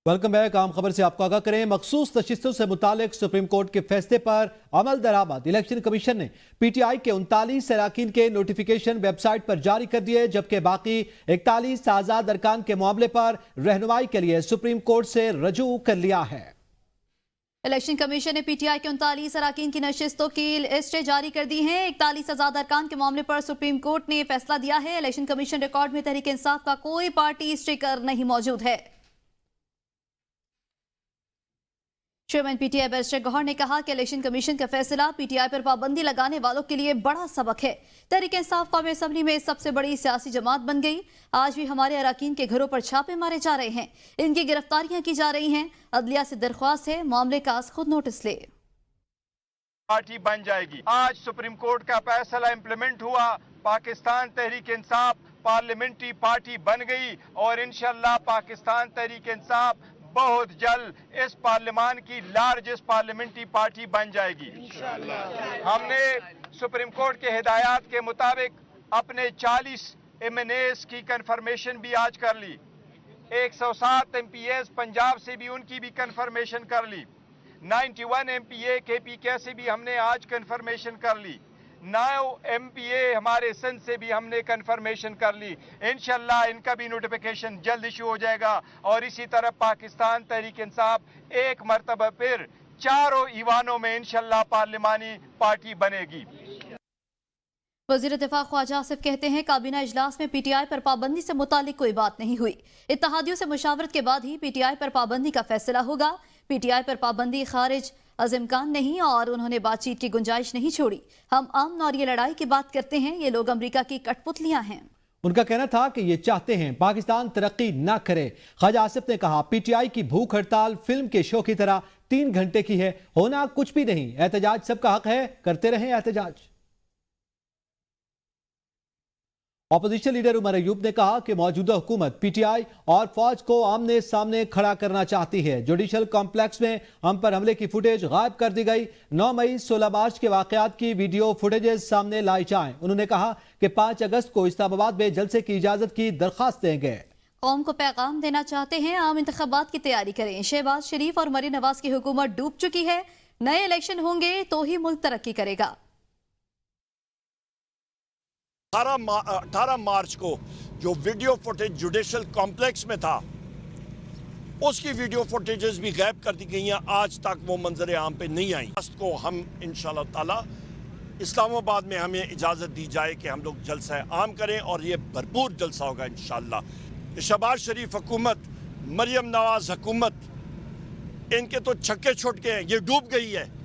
Welcome back. आम खबर से आपको आगाह करें। मखसूस नशिस्तों से मुतालिक सुप्रीम कोर्ट के फैसले पर अमल दरामद। इलेक्शन कमीशन ने PTI के 39 अरकान के नोटिफिकेशन वेबसाइट पर जारी कर दिए, जबकि बाकी 41 आजाद अरकान के मामले पर रहनुमाई के लिए सुप्रीम कोर्ट से रजू कर लिया है। इलेक्शन कमीशन ने PTI के 39 अरकान की नशिस्तों की लिस्टें जारी कर दी हैं। 41 आजाद अरकान के मामले पर सुप्रीम कोर्ट ने फैसला दिया है। इलेक्शन कमीशन रिकॉर्ड में तहरीक इंसाफ का कोई पार्टी स्टिकर नहीं मौजूद है। चेयरमैन PTI बैरिस्टर गौहर ने कहा कि इलेक्शन कमीशन का फैसला PTI पर पाबंदी लगाने वालों के लिए बड़ा सबक है। तहरीक इंसाफ कौमी असेंबली में सबसे बड़ी सियासी जमात बन गई। आज भी हमारे अरकान के घरों पर छापे मारे जा रहे हैं, इनकी गिरफ्तारियां की जा रही हैं। अदलिया से दरख्वास्त है मामले का खुद नोटिस ले। पार्टी बन जाएगी। आज सुप्रीम कोर्ट का फैसला इम्प्लीमेंट हुआ, पाकिस्तान तहरीक इंसाफ पार्लियामेंट्री पार्टी बन गई और इंशाल्लाह पाकिस्तान तहरीक इंसाफ बहुत जल्द इस पार्लियामान की लार्जेस्ट पार्लियामेंट्री पार्टी बन जाएगी। हमने सुप्रीम कोर्ट के हिदायत के मुताबिक अपने 40 MNAs की कंफर्मेशन भी आज कर ली। 107 MPAs पंजाब से भी उनकी भी कंफर्मेशन कर ली। 91 MPA KPK से भी हमने आज कंफर्मेशन कर ली। 9 MPA हमारे सिंध से भी हमने कंफर्मेशन कर ली। इंशाल्लाह इनका भी नोटिफिकेशन जल्द इशू हो जाएगा और इसी तरह पाकिस्तान तहरीक इंसाफ एक मरतबा फिर चारों ईवानों में इंशाल्लाह पार्लिमानी पार्टी बनेगी। वज़ीर दिफा ख्वाजा आसिफ कहते हैं काबीना इजलास में PTI पर पाबंदी से मुतालिक कोई बात नहीं हुई। इत्तेहादियों से मुशावरत के बाद ही PTI पर पाबंदी का फैसला होगा। PTI पर पाबंदी खारिज अज़ इम्कान नहीं और उन्होंने बातचीत की गुंजाइश नहीं छोड़ी। हम अमन और ये लड़ाई की बात करते हैं, ये लोग अमरीका की कठपुतलियां हैं। उनका कहना था कि ये चाहते हैं पाकिस्तान तरक्की ना करे। ख्वाजा आसिफ ने कहा PTI की भूख हड़ताल फिल्म के शो की तरह 3 घंटे की है, होना कुछ भी नहीं। एहतजाज सबका हक है, करते रहें एहतजाज। अपोजिशन लीडर उमर अयूब ने कहा कि मौजूदा हुकूमत PTI और फौज को आमने सामने खड़ा करना चाहती है। जुडिशल कॉम्प्लेक्स में हम पर हमले की फुटेज गायब कर दी गई। 9 मई 16 मार्च के वाकयात की वीडियो फुटेजेस सामने लाई जाएं। उन्होंने कहा कि 5 अगस्त को इस्लामाबाद में जलसे की इजाजत की दरखास्त देंगे। कौम को पैगाम देना चाहते हैं, आम इंतखाबात की तैयारी करें। शहबाज शरीफ और मरीम नवाज की हुकूमत डूब चुकी है, नए इलेक्शन होंगे तो ही मुल्क तरक्की करेगा। 18 मार्च को जो वीडियो फुटेज जुडिशल कॉम्प्लेक्स में था उसकी वीडियो फुटेजेस भी गायब कर दी गई हैं। आज तक वो मंजर आम पे नहीं आई। को हम इंशाल्लाह ताला इस्लामाबाद में हमें इजाज़त दी जाए कि हम लोग जलसा आम करें और ये भरपूर जलसा होगा इंशाल्लाह। शहबाज शरीफ हुकूमत, मरियम नवाज हुकूमत, इनके तो छक्के छुट गए हैं, ये डूब गई है।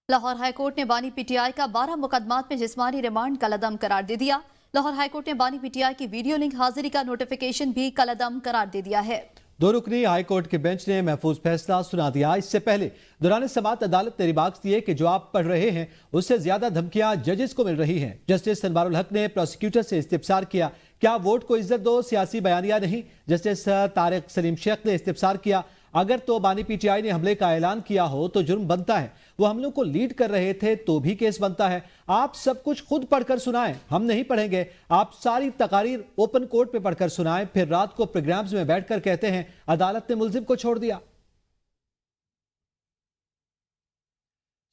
लाहौर हाईकोर्ट ने बानी PTI का 12 मुकदमात में जिस्मानी रिमांड कलअदम करार दे दिया। लाहौर हाईकोर्ट ने बानी PTI की वीडियो लिंक हाजिरी का नोटिफिकेशन भी कलअदम करार दे दिया है। 2 रुकनी हाईकोर्ट के बेंच ने महफूज फैसला सुना दिया। इससे पहले दौरान समाअत अदालत ने रिमार्क्स दिए कि जो आप पढ़ रहे हैं उससे ज्यादा धमकियां जजेस को मिल रही हैं। जस्टिस सनवारुल हक ने प्रोसिक्यूटर से इस्तिफसार किया, क्या वोट को इज्जत दो, सियासी बयानिया नहीं। जस्टिस तारिक सलीम शेख ने इस्तिफसार किया, अगर तो बानी PTI ने हमले का ऐलान किया हो तो जुर्म बनता है, वो हमलों को लीड कर रहे थे तो भी केस बनता है। आप सब कुछ खुद पढ़कर सुनाएं, हम नहीं पढ़ेंगे। आप सारी तकारीर ओपन कोर्ट पे पढ़कर सुनाएं, फिर रात को प्रोग्राम्स में बैठकर कहते हैं अदालत ने मुल्जिम को छोड़ दिया।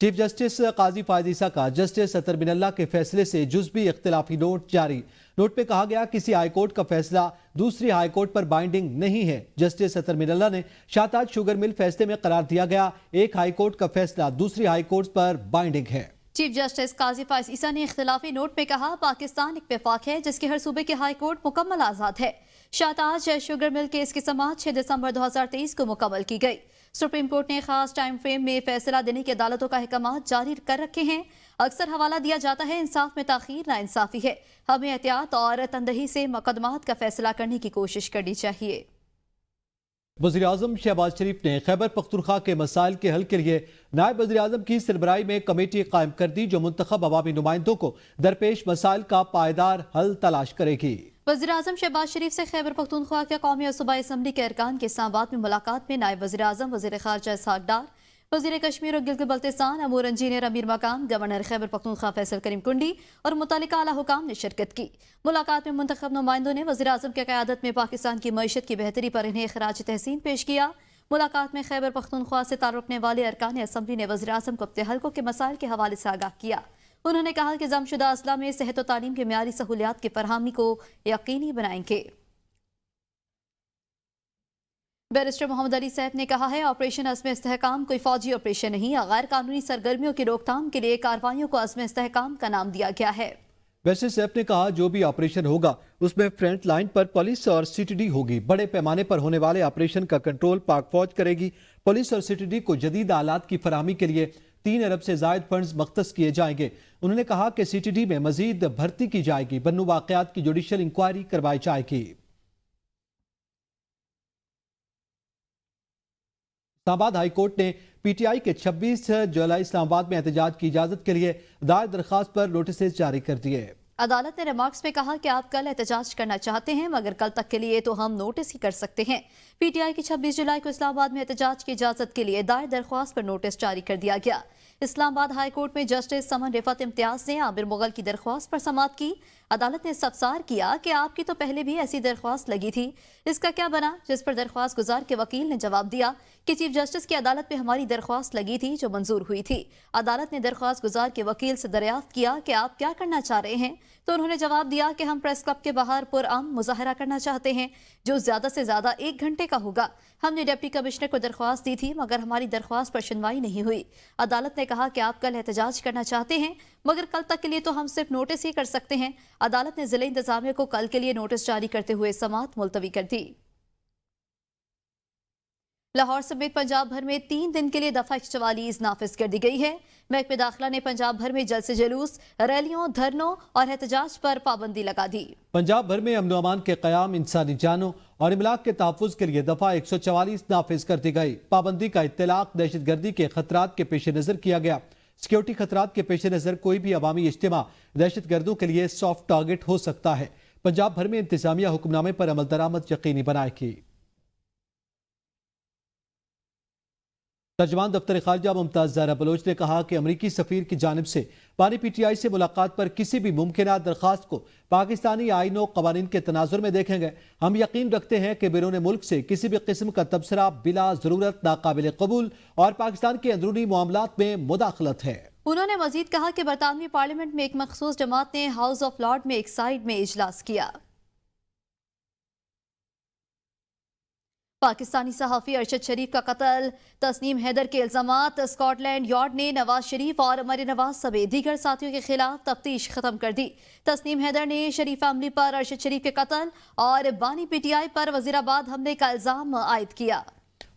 चीफ जस्टिस काजी फायद ईसा का जस्टिस अतर बिनल्ला के फैसले से जुज़वी इख्तिलाफी नोट जारी। नोट में कहा गया किसी हाईकोर्ट का फैसला दूसरी हाईकोर्ट पर बाइंडिंग नहीं है। जस्टिस अतर बिनल्ला ने शाहताज शुगर मिल फैसले में करार दिया गया, एक हाईकोर्ट का फैसला दूसरी हाईकोर्ट पर बाइंडिंग है। चीफ जस्टिस काजी फायद ईसा ने इख्तिलाफी नोट में कहा पाकिस्तान एक वफाक है जिसके हर सूबे के हाईकोर्ट मुकम्मल आजाद है। शाहताज शुगर मिल केस की समाअत 6 दिसंबर 2023 को मुकम्मल की गई। सुप्रीम कोर्ट ने खास टाइम फ्रेम में फैसला देने की अदालतों का अहकाम जारी कर रखे हैं। अक्सर हवाला दिया जाता है इंसाफ में ताखीर नाइंसाफी है, हमें एहतियात और तंदही से मुकदमात का फैसला करने की कोशिश करनी चाहिए। वज़ीर आज़म शहबाज शरीफ ने खैबर पख्तूनख्वा के मसाइल के हल के लिए नायब वज़ीर आज़म की सरबराही में कमेटी कायम कर दी, जो मुंतखब अवामी नुमाइंदों को दरपेश मसाइल का पायदार हल तलाश करेगी। वज़ीर आज़म शहबाज शरीफ से खैबर पख्तूनख्वा के कौमी और सूबाई असम्बली के अरकान के इस्लामाबाद में मुलाकात में नायब वज़ीर आज़म, वज़ीर ख़ारजा इसहाक़ डार, वज़ीर कश्मीर और गिलगित बल्तिस्तान अमूर इंजीनियर अमीर मकाम गवर्नर खैबर पख्तूनख्वा फैसल करीम कुंडी और मुतल्लिका आला हुकाम ने शिरकत की। मुलाकात में मुंतखब नुमाइंदों ने वज़ीर आज़म की क़यादत में पाकिस्तान की मईशत की बेहतरी पर इन्हें खराज तहसीन पेश किया। मुलाकात में खैबर पख्तूनख्वा से ताल्लुक़ रखने वाले अरकान असम्बली ने वज़ीर आज़म को अपने हल्कों के मसाइल के हवाले से आगाह किया। उन्होंने कहा कि जमशुदा अजला में सेहत और तालीम के मियारी सहूलियात की फरहमी को यकीनी बनाएंगे। बैरिस्टर मोहम्मद अली सैफ ने कहा है, ऑपरेशन अज़्म इस्तेहकाम कोई फौजी ऑपरेशन नहीं, गैर कानूनी सरगर्मियों की रोकथाम के लिए कार्रवाइयों को अज़्म इस्तेहकाम का नाम दिया गया है। बैरिस्टर सैफ ने कहा, जो भी ऑपरेशन होगा उसमें फ्रंट लाइन पर पुलिस और सीटीडी होगी। बड़े पैमाने पर होने वाले ऑपरेशन का कंट्रोल पाक फौज करेगी। पुलिस और सीटीडी को जदीद आलात की फराहमी के लिए 3 अरब से जायद फंड्स मख्तस किए जाएंगे। उन्होंने कहा कि सीटीडी में मजीद भर्ती की जाएगी। बन्नू वाकयात की जुडिशल इंक्वायरी करवाई जाएगी। इस्लामाबाद हाई कोर्ट ने पीटीआई के 26 जुलाई इस्लामाबाद में एहतजाज की इजाजत के लिए दायर दरखास्त पर नोटिस जारी कर दिए। अदालत ने रिमार्क्स में कहा कि आप कल एहतजाज करना चाहते हैं, मगर कल तक के लिए तो हम नोटिस ही कर सकते हैं। पीटीआई की 26 जुलाई को इस्लामाबाद में एहतजाज की इजाजत के लिए दायर दरख्वास्त पर नोटिस जारी कर दिया गया। इस्लामाबाद हाई कोर्ट में जस्टिस समन रिफत इम्तियाज ने आमिर मुगल की दरख्वास्त पर समाअत की। अदालत ने इस्तफसार किया कि आपकी तो पहले भी ऐसी दरख्वास्त लगी थी, इसका क्या बना? जिस पर दरख्वास्त गुजार के वकील ने जवाब दिया कि चीफ जस्टिस की अदालत में हमारी दरख्वास्त लगी थी जो मंजूर हुई थी। अदालत ने दरख्वास्त गुजार के वकील से दरियाफ्त किया कि आप क्या करना चाह रहे हैं, तो उन्होंने जवाब दिया कि हम प्रेस क्लब के बाहर पुरअमन मुजाहरा करना चाहते हैं जो ज्यादा से ज्यादा 1 घंटे का होगा। हमने डिप्टी कमिश्नर को दरख्वास्त दी थी, मगर हमारी दरख्वास्त पर सुनवाई नहीं हुई। अदालत ने कहा कि आप कल एहतजाज करना चाहते हैं, मगर कल तक के लिए तो हम सिर्फ नोटिस ही कर सकते हैं। अदालत ने जिले इंतजामिया को कल के लिए नोटिस जारी करते हुए समाअत मुलतवी कर दी। लाहौर समेत पंजाब भर में 3 दिन के लिए दफा 144 नाफिज कर दी गई है। महकमे दाखिला ने पंजाब भर में जलसे जुलूस, रैलियों, धरनों और एहतजाज पर पाबंदी लगा दी। पंजाब भर में अमन अमान के क़याम, इंसानी जानों और इमलाक के तहफ़्फ़ुज़ के लिए दफा 144 नाफिज कर दी गई। पाबंदी का इत्तलाक दहशत गर्दी के खतरात के पेश नज़र किया गया। सिक्योरिटी खतरात के पेश नज़र कोई भी अवामी इज्तिमा दहशत गर्दों के लिए सॉफ्ट टारगेट हो सकता है। पंजाब भर में इंतजामिया हुक्मनामे पर अमल दरामद यकीनी बनाएगी। तर्जमान दफ्तर खारजा मुमताज ज़हरा बलोच ने कहा कि अमरीकी सफीर की जानिब से पानी पीटीआई से मुलाकात पर किसी भी मुमकिन दरखास्त को पाकिस्तानी आईन और कवानीन के तनाजुर में देखेंगे। हम यकीन रखते हैं कि बैरून मुल्क से किसी भी किस्म का तबसरा बिला जरूरत नाकाबिल कबूल और पाकिस्तान के अंदरूनी मामलात में मुदाखलत है। उन्होंने मजीद कहा कि बरतानवी पार्लियामेंट में एक मखसूस जमात ने हाउस ऑफ लॉर्ड में एक साइड में इजलास किया। पाकिस्तानी सहाफ़ी अरशद शरीफ का कत्ल, तस्नीम हैदर के इल्जामात, स्कॉटलैंड यार्ड ने नवाज शरीफ और मरियम नवाज समेत दीगर साथियों के खिलाफ तफ्तीश खत्म कर दी। तस्नीम हैदर ने शरीफ फैमिली पर अरशद शरीफ के कत्ल और बानी पीटीआई पर वजीराबाद हमले का इल्जाम आयद किया।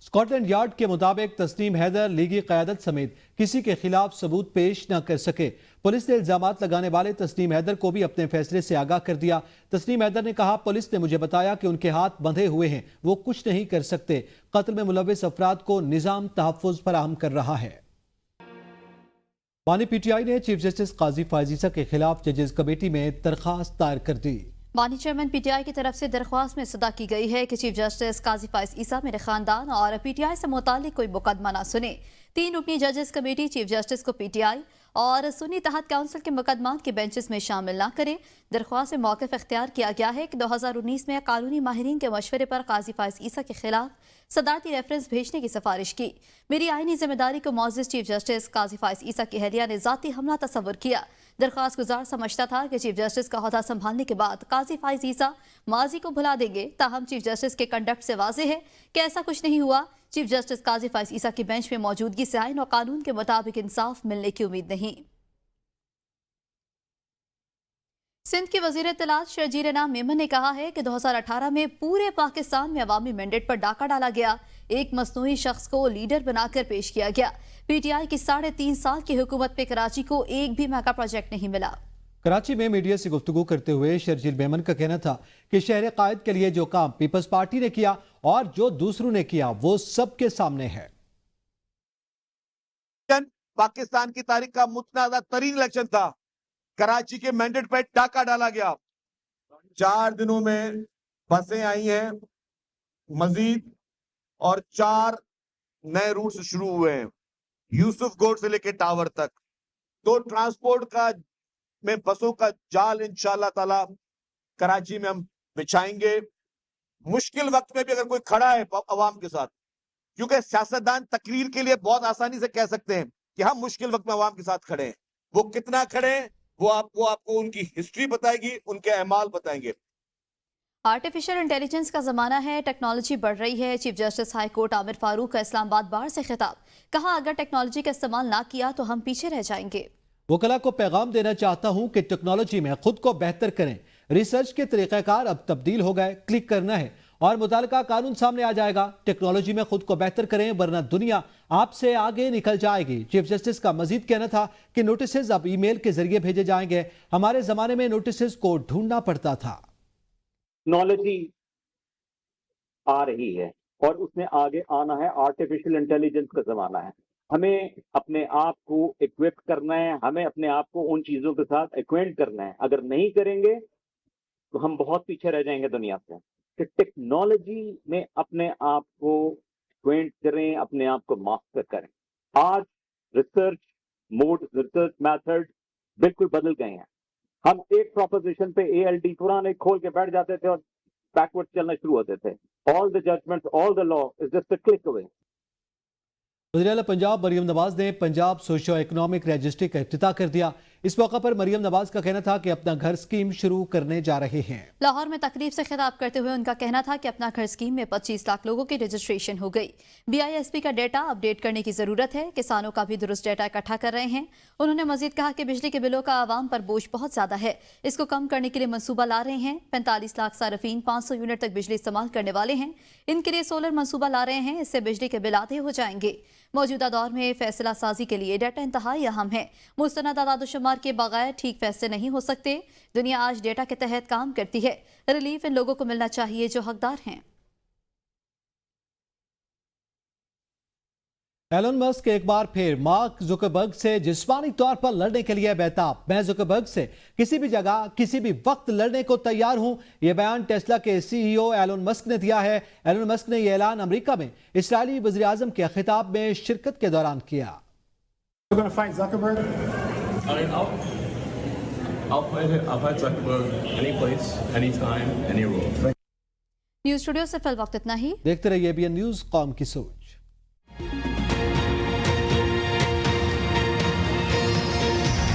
स्कॉटलैंड यार्ड के मुताबिक तस्नीम हैदर लीगी क़यादत समेत किसी के खिलाफ सबूत पेश न कर सके। पुलिस ने इल्जामात लगाने वाले तस्नीम हैदर को भी अपने फैसले से आगाह कर दिया। तस्नीम हैदर ने कहा, पुलिस ने मुझे बताया कि उनके हाथ बंधे हुए हैं, वो कुछ नहीं कर सकते। कत्ल में मुलव्विस अफराद को निजाम तहफ़्फ़ुज़ फराहम कर रहा है। बानी पीटीआई ने चीफ जस्टिस काजी फायज़ ईसा के खिलाफ जजेस कमेटी में दरखास्त दायर कर दी। बानी चेयरमैन पीटीआई की तरफ से दरख्वास्त में सदा की गई है कि चीफ जस्टिस काजी फायज़ ईसा मेरे खानदान और पीटीआई से मुतालिक कोई मुकदमा न सुने। 3 रुकनी जजेस कमेटी चीफ जस्टिस को पीटीआई और सुन्नी तहत काउंसिल के मुकदमात के बेंचेस में शामिल न करे। दरख्वास्त में मौक़िफ़ इख्तियार किया गया है कि 2019 में कानूनी माहिरीन के मशवरे पर काजी फायज़ ईसा के खिलाफ सदारती रेफरेंस भेजने की सिफारिश की। मेरी आईनी जिम्मेदारी को मुअज़्ज़िज़ चीफ जस्टिस काजी फायज़ ईसा की अहलिया ने ज़ाती हमला तस्वुर किया। दरख्वास्त गुजार समझता था कि चीफ जस्टिस का ओहदा संभालने के बाद काजी फायज़ ईसा माजी को भुला देंगे, ताहम चीफ जस्टिस के कंडक्ट से वाज़ेह है कि ऐसा कुछ नहीं हुआ। चीफ जस्टिस काजी फायज़ ईसा की बेंच में मौजूदगी से आईन और कानून के मुताबिक इंसाफ मिलने की उम्मीद नहीं। सिंध के वजीर इत्तलात शर्जील इनाम मेमन ने कहा है कि 2018 में पूरे पाकिस्तान में अवामी मैंडेट पर डाका डाला गया। एक मसनूई शख्स को लीडर बनाकर पेश किया गया। पीटीआई की 3.5 साल की हुकूमत में कराची को एक भी मेगा प्रोजेक्ट नहीं मिला। कराची में मीडिया से गुफ्तगू करते हुए शर्जील मेमन का कहना था कि शहर कायद के लिए जो काम पीपल्स पार्टी ने किया और जो दूसरों ने किया वो सबके सामने है। पाकिस्तान की तारीख का मुतनाज़ा तरीन इलेक्शन था। कराची के मैंडेट पर डाका डाला गया। 4 दिनों में बसें आई हैं मजीद और 4 नए रूट्स शुरू हुए हैं। यूसुफ गोड से लेके टावर तक, तो ट्रांसपोर्ट का में बसों का जाल इंशाल्लाह ताला कराची में हम बिछाएंगे। मुश्किल वक्त में भी अगर कोई खड़ा है अवाम के साथ, क्योंकि सियासतदान तकरीर के लिए बहुत आसानी से कह सकते हैं कि हम मुश्किल वक्त में अवाम के साथ खड़े हैं, वो कितना खड़े हैं वो आपको उनकी हिस्ट्री बताएगी, उनके अमाल बताएंगे। आर्टिफिशियल इंटेलिजेंस का जमाना है, टेक्नोलॉजी बढ़ रही है। Chief justice high court Aamir Farooq का इस्लामाबाद बार से खिताब, कहा अगर टेक्नोलॉजी का इस्तेमाल ना किया तो हम पीछे रह जाएंगे। वकला को पैगाम देना चाहता हूं कि टेक्नोलॉजी में खुद को बेहतर करें। रिसर्च के तरीक़ाकार अब तब्दील हो गए, क्लिक करना है और मुताल्लिका कानून सामने आ जाएगा। टेक्नोलॉजी में खुद को बेहतर करें वरना दुनिया आपसे आगे निकल जाएगी। चीफ जस्टिस का मजीद कहना था कि नोटिस अब ईमेल के जरिए भेजे जाएंगे। हमारे जमाने में नोटिस को ढूंढना पड़ता था। टेक्नोलॉजी आ रही है और उसमें आगे आना है। आर्टिफिशियल इंटेलिजेंस का जमाना है, हमें अपने आप को इक्विप करना है, हमें अपने आप को उन चीजों के साथ एक्वेंट करना है। अगर नहीं करेंगे तो हम बहुत पीछे रह जाएंगे दुनिया से। कि टेक्नोलॉजी में अपने आप को एक्वेंट करें, अपने आप को मास्टर करें। आज रिसर्च मोड, रिसर्च मेथड बिल्कुल बदल गए हैं। हम एक प्रोपोजिशन पे ALD पुराने खोल के बैठ जाते थे और बैकवर्ड चलना शुरू होते थे। All the judgments, all the law is just a click away. वज़ीर-ए-आला पंजाब मरियम नवाज ने पंजाब सोशो इकोनॉमिक रजिस्ट्री का इफ्तिताह कर दिया। इस मौका पर मरियम नवाज का कहना था कि अपना घर स्कीम शुरू करने जा रहे हैं। लाहौर में तकरीब से खिताब करते हुए उनका कहना था कि अपना घर स्कीम में 25 लाख लोगों की रजिस्ट्रेशन हो गई। BISP का डेटा अपडेट करने की जरूरत है, किसानों का भी दुरुस्त डेटा इकट्ठा कर रहे हैं। उन्होंने मजीद कहा कि बिजली के बिलों का आवाम पर बोझ बहुत ज्यादा है, इसको कम करने के लिए मंसूबा ला रहे हैं। 45 लाख सार्फिन 500 यूनिट तक बिजली इस्तेमाल करने वाले हैं, इनके लिए सोलर मंसूबा ला रहे हैं, इससे बिजली के बिल आधे हो जाएंगे। मौजूदा दौर में फैसला साजी के लिए डाटा इंतहाई अहम है। मुस्तनद आदाद-ओ-शुमार के बगैर ठीक फैसले नहीं हो सकते। दुनिया आज डेटा के तहत काम करती है। रिलीफ इन लोगों को मिलना चाहिए जो हकदार हैं। एलन मस्क एक बार फिर मार्क जुकरबर्ग से जिस्मानी तौर पर लड़ने के लिए बेताब। मैं जुकरबर्ग से किसी भी जगह किसी भी वक्त लड़ने को तैयार हूं, यह बयान टेस्ला के CEO एलन मस्क ने दिया है। एलन मस्क ने यह ऐलान अमेरिका में इस्राएली वज़ीर आज़म के खिताब में शिरकत के दौरान किया। न्यूज़ स्टूडियो से फिल वक्त इतना ही। देखते रहिए ABN न्यूज़, कौम की सोच।